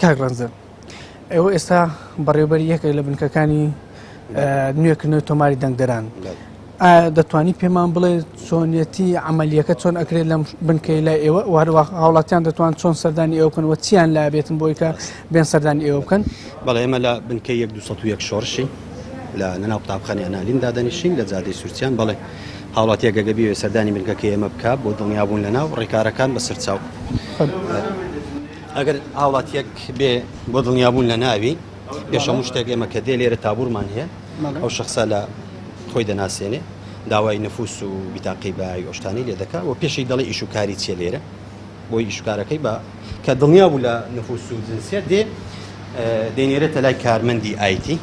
کاک ڕەنجە ئێوە ئێستا بەڕێوەبەری یەکێک لە بنکەکانی نوێکردنەوەی تۆماری دەنگدەران دەتوانی پێمان بڵێ چۆنیەتی عملیەکە چۆن ئەکرێت لەم بنکەی لای ئێوە وهروە هاوڵاتیان دەتوان چۆن سەردانی ئێوە بکەن و چیان لا بێتن بۆی کە بێن سەردانی ئێوە بکەن بەڵێ ئێمە لە بنکەی 1201 شۆڕشی لە نەناو قوتابخانەی ئەنالیندا دانیشین لە جادەی سوورچیان بەڵێ هاوڵاتیە گەگەبی سەردانی بنکەکەی ئێمە بکات بۆ دڵنیابوون لەناو ڕێکارەکان بە سەرچاو ئەگەر هاوڵاتیەک بێ بۆ دڵنیابوون لە ناوی پێش هەموو شتێک ئێمە کە دێ لێرە تابورمان هەیە ئەو شخصە لە خۆی دەناسێنێ داوای نفوس و بیتاقی بای ئۆشتانی لێ دەکات و پێشی دەڵی ئیشوکاری چیە لێرە بۆی ئیشوکارەکەی بە کە دڵنیا بوو لە نفوس و جنسیەت دێنێرێتە لای کارمەندی ئایتی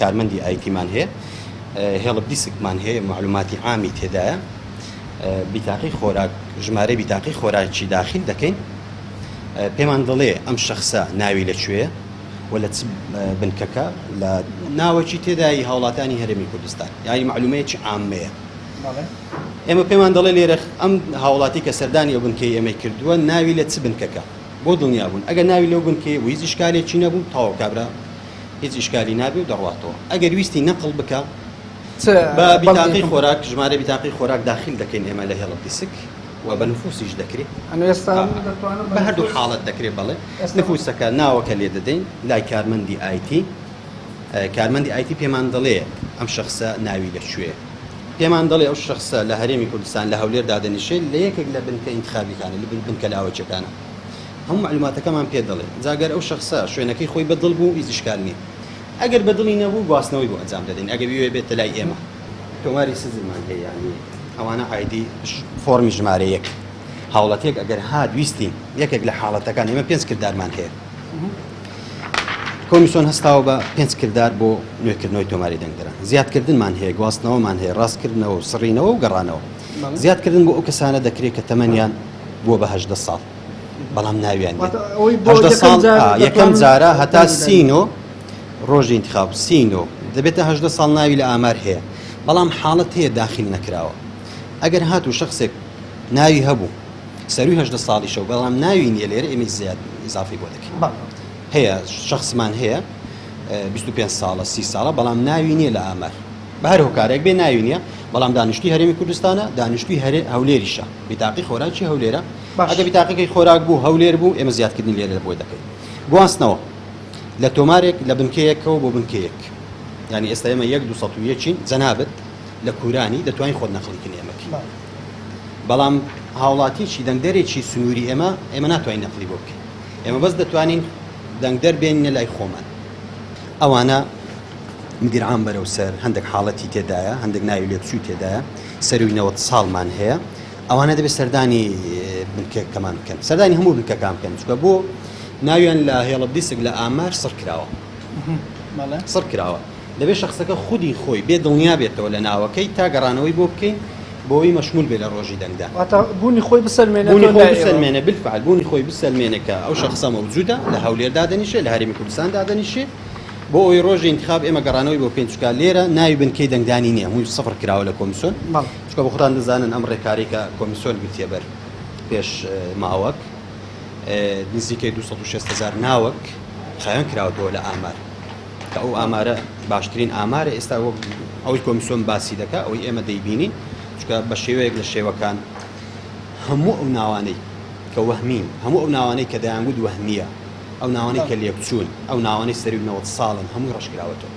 کارمەندی ئایتیمان هەیە هێڵە دیسکمان هەیە معلوماتی عامی تێدایە بیتاقی خۆراک ژمارە بیتاقی خۆراکی داخل دەکەین پێمان دەڵێ ئەم شخصە ناوی لەکوێیە و لە بنکەکە لە ناوەکی تێدایی هاوڵاتانی هەرێمی کوردستان یانی معلومەیەکی عامەیە ئێمە پێمان دەڵێ لێرە ئەم هاوڵاتی کە سەردانی ئەو بنکەی ئێمەی کردووە ناوی لە چ بنکەکە بۆ دڵنیابوون ئەگەر ناوی لەو بنکەی و هیچ ئیشکالێکی نەبوو تاوە کابرا هیچ ئیشکالی نابێ و دەڕواتەوە ئەگەر ویستی نەقڵ بکە بە بیتاقی خۆراک ژمارە بیتاقی خۆراک داخل دەکەین ئێمە لە هێڵە دیسک و بە نفوسیش دەکرێت بە هەردوو حاڵەت دەکرێت بەڵێ نفوسەکە ناوەکە لێ دەدەین لای کارمەندی ئایتی کارمەندی ئایتی پێمان دەڵێ ئەم شخصە ناوی لەکوێیە پێمان دەڵێ ئەو شخصە لە هەرێمی کوردستان لە هەولێر دادەنیشێت لە یەکێک لە بنکە ئینتخابیەکانە لە بنکە لاوەچەکانە هەموو معلوماتەکەمان پێ دەڵێ جاگەر ئەو شخصە شوێنەکەی خۆی بەدڵ بوو هیچ ئیشکال نییە ئەگەر بەدڵی نەبوو گواستنەوەی بۆ ئەنجام دەدەین ئەگەر بوێ بێتە لای ئێمە تۆماری سزمان هەیە یانی ئەوانە ئایدی فۆرمی ژمارە یەک هاوڵاتێک ئەگەر هادویستی یەکێک لە حاڵەتەکان ئێمە 5 کردارمان هەیە کۆمیسیۆن هەستاوە بە 5 کردار بۆ نوێکردنەوەی تۆماری دەنگدەران زیادکردنمان هەیە گواستنەوەمان هەیە ڕاستکردنەوە و سڕینەوە و گەڕانەوە زیادکردن بۆ ئەو کەسانە دەکرێت کە تەمەنیان بووە بە 18 ساڵ بەڵام ناویان 18 ساڵ یەکەم جارە هەتا سینۆ ڕۆژی انتخاب سینۆ دەبێتە 18 ساڵ ناوی لە ئامار هەیە بەڵام حاڵەت هەیە داخل نەکراوە ئەگەر هاتوو شخصێک ناوی هەبوو سەروی 18 ساڵی شەو بەڵام ناوی نییە لێرە ئێمە زیاد ئیزافی بۆ دەکەین هەیە شخصمان هەیە 25 ساڵە 30 ساڵە بەڵام ناوی نییە لە ئامار بە هەر هۆکارێک بێ ناوی نییە بەڵام دانیشتوی هەرێمی کوردستانە دانیشتوی هەولێریشە بیتاقی خۆراکی هەولێرە ئەگە بیتاقەکەی خۆراک بوو هەولێر بوو ئێمە زیادکردنی لێرە بۆ دەکەین گواستنەوە لە تۆمارێک لە بنکەیەکەوە بۆ بنکەیەک ینی ئێستا ئێمە 1201 جەنابەت لە کورانی دەتوانین خۆت نەقڵیکردن ئێمەکی بەڵام هاوڵاتیی دەنگدەرێکی سنووری ئێمە ناتوانین نەقلی بۆ بکەین ئێمە بەس دەتوانین دەنگدەر بێنینە لای خۆمان ئەوانە مدیرعام بەرەو سەر هەندێک حاڵەتی تێدایە هەندێک ناوی لێبچووی تێدایە سەروی 90 ساڵمان هەیە ئەوانە دەبێت سەردانی بنکەکەمان بکەن سەردانی هەموو بنکەکان بکەن چونکە بۆ ناویان لە هێڵە دیسک لە ئامار سڕ کراوە سڕ کراوە دەبێت شخصەکە خودی خۆی بێ دڵنیا بێتەوە لە ناوەکەی تا گەڕانەوەی بۆ بکەین بۆی مەشمول بێ لە ڕۆژی دەنگدا بوونی خۆی بسەلمێنە بالفعل بوونی خۆی بسەلمێنە کە ئەو شخصە مەوجودە لە هەولێر دادەنیشێ لە هەرێمی کوردستان دادەنیشێ بۆ ئەوی ڕۆژی انتخاب ئێمە گەڕانەوەی بۆ بکەین چونکە لێرە ناوی بنکەی دەنگدانی نییە هەمووی سەفر کراوە لە کۆمیسیۆن چونکە بە خۆتان دەزانن ئەم ڕێکاری کە کۆمیسیۆن گرتیە بەر پێش ماوەک نزیکەی 260,000 ناوەک خایەن کراوەتەوە لە ئامار کە ئەو ئامارە باشترین ئامارە ئێستا وەک ئەوەی کۆمیسیۆن باسی دەکات ئەوەی ئێمە دەیبینین چونکە بە شێوەیەک لە شێوەکان هەموو ئەو ناوانەی کە وەهمین هەموو ئەو ناوانەی کە دەیانگوت وەهمیە ئەو ناوانەی کە لێکچوون ئەو ناوانەی سەری 90 ساڵن هەمووی ڕەشکراوەتەوە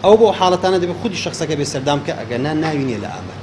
ئەو بۆ حاڵەتانە دەبێت خودی شخصەکە بێ سەردام کە ئەگەر ناوی نییە لە ئامار